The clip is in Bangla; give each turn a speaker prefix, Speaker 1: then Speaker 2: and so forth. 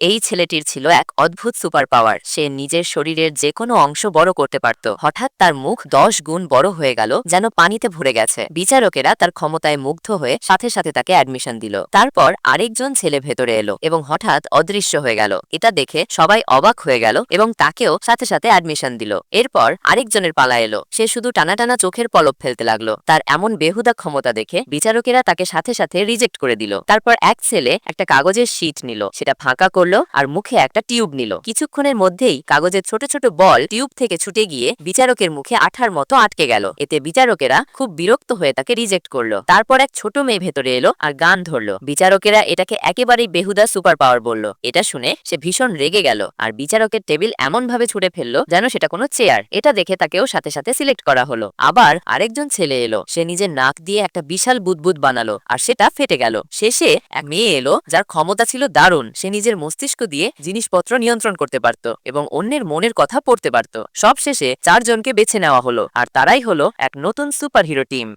Speaker 1: এই ছেলেটির ছিল এক অদ্ভুত সুপার পাওয়ার। সে নিজের শরীরের যে কোনো অংশ বড় করতে পারত। হঠাৎ তার মুখ 10 গুণ বড় হয়ে গেল, যেন পানিতে ভরে গেছে। বিচারকেরা তার ক্ষমতায় মুগ্ধ হয়ে সাথে সাথে তাকে অ্যাডমিশন দিল। তারপর আরেকজন ছেলে ভেতরে এলো এবং হঠাৎ অদৃশ্য হয়ে গেল। এটা দেখে সবাই অবাক হয়ে গেল এবং তাকেও সাথে সাথে অ্যাডমিশন দিল। এরপর আরেকজনের পালা এলো। সে শুধু টানা টানা চোখের পলক ফেলতে লাগলো। তার এমন বেহুদা ক্ষমতা দেখে বিচারকেরা তাকে সাথে সাথে রিজেক্ট করে দিল। তারপর এক ছেলে একটা কাগজের শীট নিল, সেটা ফাঁকা করলো আর মুখে একটা টিউব নিল। কিছুক্ষণের মধ্যেই কাগজের ছোট ছোট বল টিউব থেকে ছুটে গিয়ে বিচারকের মুখে আঠার মতো আটকে গেল। এতে বিচারকেরা খুব বিরক্ত হয়ে তাকে রিজেক্ট করলো। তারপর এক ছোট মেয়ে ভেতরে এলো আর গান ধরলো। বিচারকেরা এটাকে একেবারেই বেহুদা সুপার পাওয়ার বলল। এটা শুনে সে ভীষণ রেগে গেল আর বিচারকের টেবিল এমন ভাবে ছুড়ে ফেললো যেন সেটা কোনো চেয়ার। এটা দেখে তাকেও সাথে সাথে সিলেক্ট করা হলো। আবার আরেকজন ছেলে এলো। সে নিজের নাক দিয়ে একটা বিশাল বুদবুদ বানালো আর সেটা ফেটে গেল। শেষে এক মেয়ে এলো যার ক্ষমতা ছিল দারুণ। সে নিজের মস্তিষ্ক দিয়ে জিনিসপত্র নিয়ন্ত্রণ করতে পারত এবং অন্যের মনের কথা পড়তে পারত। সব শেষে 4 জনকে বেছে নেওয়া হলো আর তারাই হলো এক নতুন সুপারহিরো টিম।